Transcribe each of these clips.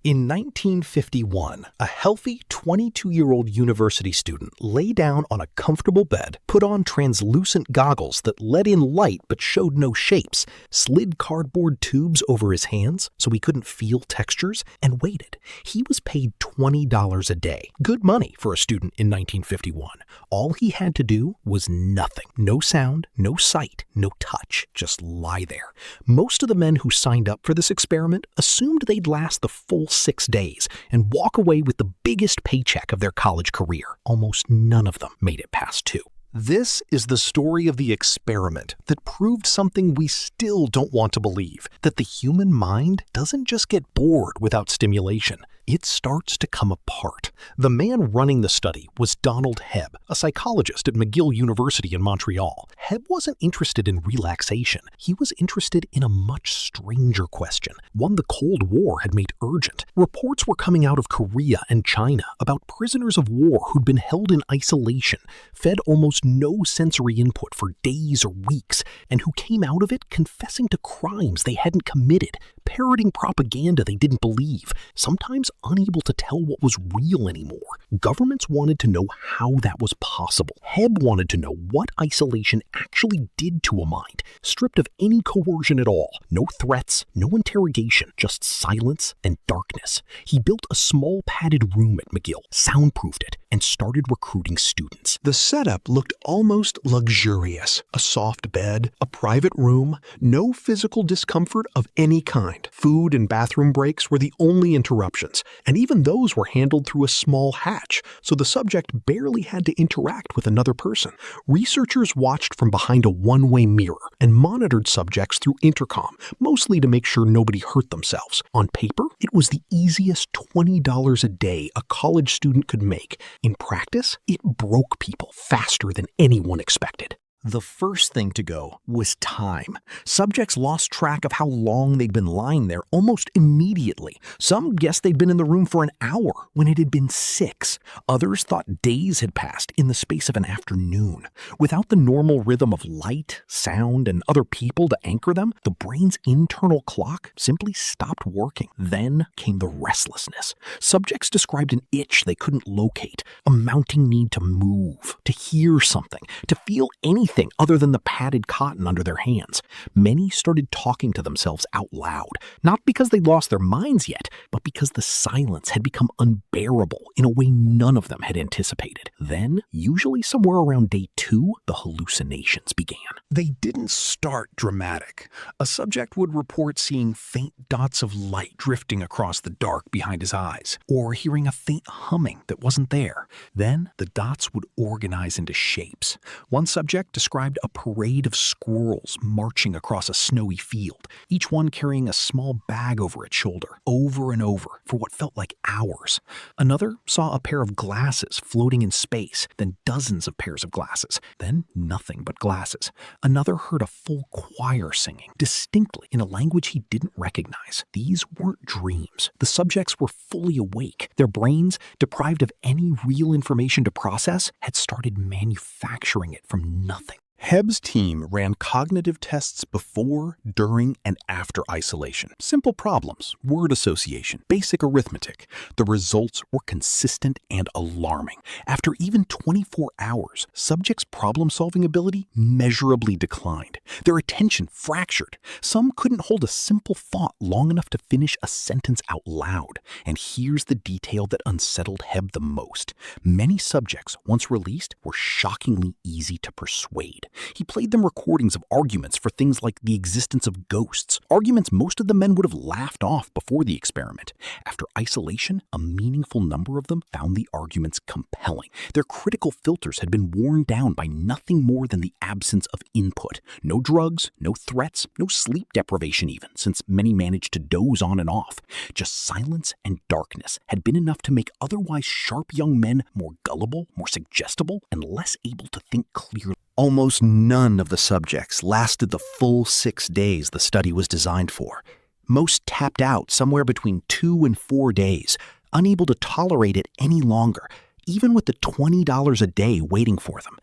In 1951, a healthy 22-year-old university student lay down on a comfortable bed, put on translucent goggles that let in light but showed no shapes, slid cardboard tubes over his hands so he couldn't feel textures, and waited. He was paid $20 a day. Good money for a student in 1951. All he had to do was nothing. No sound, no sight, no touch. Just lie there. Most of the men who signed up for this experiment assumed they'd last the full 6 days and walk away with the biggest paycheck of their college career. Almost none of them made it past 2. This is the story of the experiment that proved something we still don't want to believe, that the human mind doesn't just get bored without stimulation. It starts to come apart. The man running the study was Donald Hebb, a psychologist at McGill University in Montreal. Hebb wasn't interested in relaxation. He was interested in a much stranger question, one the Cold War had made urgent. Reports were coming out of Korea and China about prisoners of war who'd been held in isolation, fed almost no sensory input for days or weeks, and who came out of it confessing to crimes they hadn't committed, parroting propaganda they didn't believe, sometimes unable to tell what was real anymore. Governments wanted to know how that was possible. Hebb wanted to know what isolation actually did to a mind, stripped of any coercion at all. No threats, no interrogation, just silence and darkness. He built a small padded room at McGill, soundproofed it, and started recruiting students. The setup looked almost luxurious. A soft bed, a private room, no physical discomfort of any kind. Food and bathroom breaks were the only interruptions, and even those were handled through a small hatch, so the subject barely had to interact with another person. Researchers watched from behind a one-way mirror and monitored subjects through intercom, mostly to make sure nobody hurt themselves. On paper, it was the easiest $20 a day a college student could make. In practice, it broke people faster than anyone expected. The first thing to go was time. Subjects lost track of how long they'd been lying there almost immediately. Some guessed they'd been in the room for an hour when it had been 6. Others thought days had passed in the space of an afternoon. Without the normal rhythm of light, sound, and other people to anchor them, the brain's internal clock simply stopped working. Then came the restlessness. Subjects described an itch they couldn't locate, a mounting need to move, to hear something, to feel anything other than the padded cotton under their hands. Many started talking to themselves out loud, not because they'd lost their minds yet, but because the silence had become unbearable in a way none of them had anticipated. Then, usually somewhere around day 2, the hallucinations began. They didn't start dramatic. A subject would report seeing faint dots of light drifting across the dark behind his eyes, or hearing a faint humming that wasn't there. Then, the dots would organize into shapes. One subject described a parade of squirrels marching across a snowy field, each one carrying a small bag over its shoulder, over and over, for what felt like hours. Another saw a pair of glasses floating in space, then dozens of pairs of glasses, then nothing but glasses. Another heard a full choir singing, distinctly in a language he didn't recognize. These weren't dreams. The subjects were fully awake. Their brains, deprived of any real information to process, had started manufacturing it from nothing. Hebb's team ran cognitive tests before, during, and after isolation. Simple problems, word association, basic arithmetic. The results were consistent and alarming. After even 24 hours, subjects' problem-solving ability measurably declined. Their attention fractured. Some couldn't hold a simple thought long enough to finish a sentence out loud. And here's the detail that unsettled Hebb the most. Many subjects, once released, were shockingly easy to persuade. He played them recordings of arguments for things like the existence of ghosts, arguments most of the men would have laughed off before the experiment. After isolation, a meaningful number of them found the arguments compelling. Their critical filters had been worn down by nothing more than the absence of input. No drugs, no threats, no sleep deprivation even, since many managed to doze on and off. Just silence and darkness had been enough to make otherwise sharp young men more gullible, more suggestible, and less able to think clearly. Almost none of the subjects lasted the full 6 days the study was designed for. Most tapped out somewhere between 2 and 4 days, unable to tolerate it any longer, even with the $20 a day waiting for them.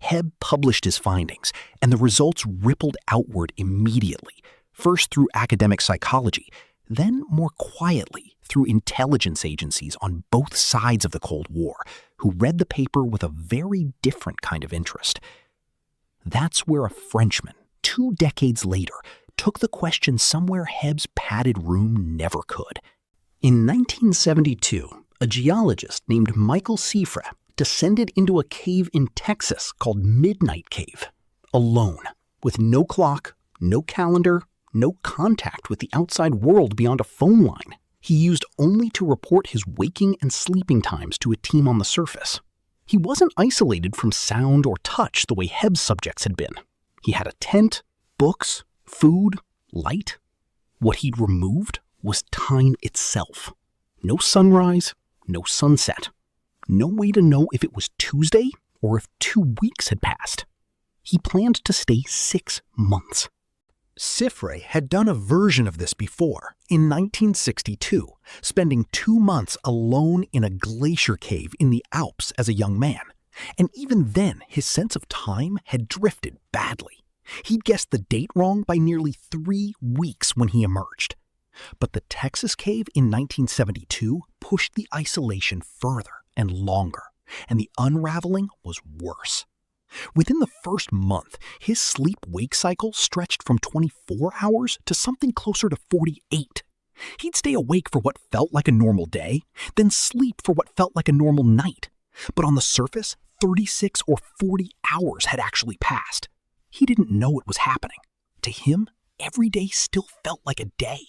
Hebb published his findings, and the results rippled outward immediately, first through academic psychology, then more quietly through intelligence agencies on both sides of the Cold War, who read the paper with a very different kind of interest. That's where a Frenchman, 2 decades later, took the question somewhere Hebb's padded room never could. In 1972, a geologist named Michael Siffre descended into a cave in Texas called Midnight Cave, alone, with no clock, no calendar, no contact with the outside world beyond a phone line. He used only to report his waking and sleeping times to a team on the surface. He wasn't isolated from sound or touch the way Hebb's subjects had been. He had a tent, books, food, light. What he'd removed was time itself. No sunrise, no sunset. No way to know if it was Tuesday or if 2 weeks had passed. He planned to stay 6 months. Siffre had done a version of this before, in 1962, spending 2 months alone in a glacier cave in the Alps as a young man. And even then, his sense of time had drifted badly. He'd guessed the date wrong by nearly 3 weeks when he emerged. But the Texas cave in 1972 pushed the isolation further and longer, and the unraveling was worse. Within the first month, his sleep-wake cycle stretched from 24 hours to something closer to 48. He'd stay awake for what felt like a normal day, then sleep for what felt like a normal night. But on the surface, 36 or 40 hours had actually passed. He didn't know it was happening. To him, every day still felt like a day.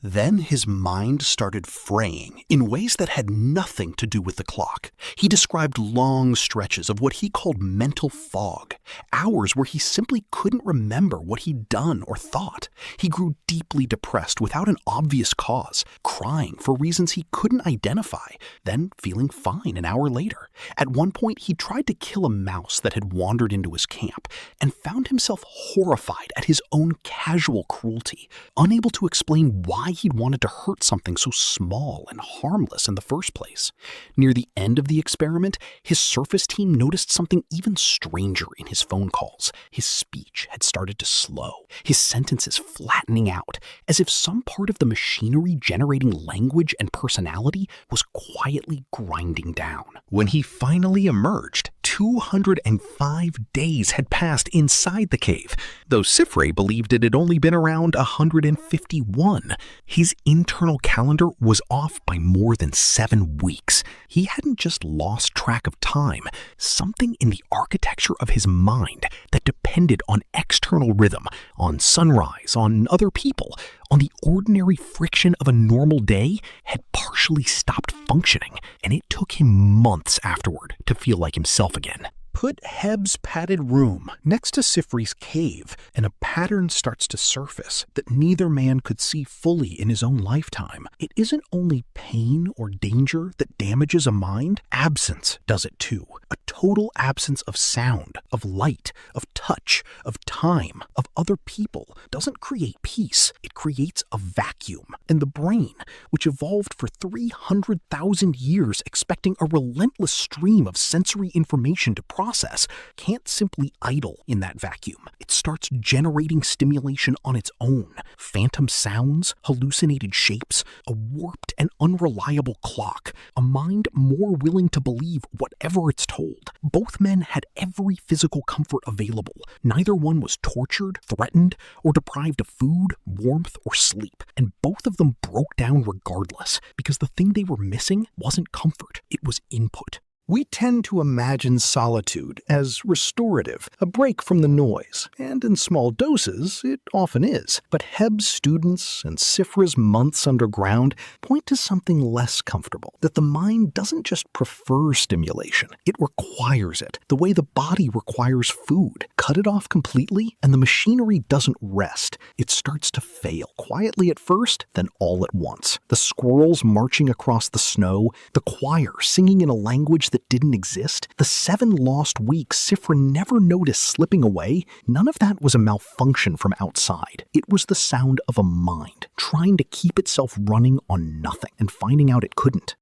Then his mind started fraying in ways that had nothing to do with the clock. He described long stretches of what he called mental fog, hours where he simply couldn't remember what he'd done or thought. He grew deeply depressed without an obvious cause, crying for reasons he couldn't identify, then feeling fine an hour later. At one point, he tried to kill a mouse that had wandered into his camp and found himself horrified at his own casual cruelty, unable to explain why he'd wanted to hurt something so small and harmless in the first place. Near the end of the experiment, his surface team noticed something even stranger in his phone calls. His speech had started to slow, his sentences flattening out, as if some part of the machinery generating language and personality was quietly grinding down. When he finally emerged, 205 days had passed inside the cave, though Siffre believed it had only been around 151. His internal calendar was off by more than 7 weeks. He hadn't just lost track of time. Something in the architecture of his mind that depended on external rhythm, on sunrise, on other people, on the ordinary friction of a normal day had partially stopped functioning, and it took him months afterward to feel like himself again. Put Hebb's padded room next to Siffre's cave, and a pattern starts to surface that neither man could see fully in his own lifetime. It isn't only pain or danger that damages a mind, absence does it too. A total absence of sound, of light, of touch, of time, of other people doesn't create peace. It creates a vacuum. And the brain, which evolved for 300,000 years expecting a relentless stream of sensory information to process, can't simply idle in that vacuum. It starts generating stimulation on its own. Phantom sounds, hallucinated shapes, a warped and unreliable clock, a mind more willing to believe whatever it's told. Both men had every physical comfort available. Neither one was tortured, threatened, or deprived of food, warmth, or sleep. And both of them broke down regardless, because the thing they were missing wasn't comfort, it was input. We tend to imagine solitude as restorative, a break from the noise, and in small doses, it often is. But Hebb's students and Siffre's months underground point to something less comfortable, that the mind doesn't just prefer stimulation, it requires it, the way the body requires food. Cut it off completely, and the machinery doesn't rest. It starts to fail, quietly at first, then all at once. The squirrels marching across the snow, the choir singing in a language that didn't exist, the 7 lost weeks Siffre never noticed slipping away, none of that was a malfunction from outside. It was the sound of a mind trying to keep itself running on nothing and finding out it couldn't.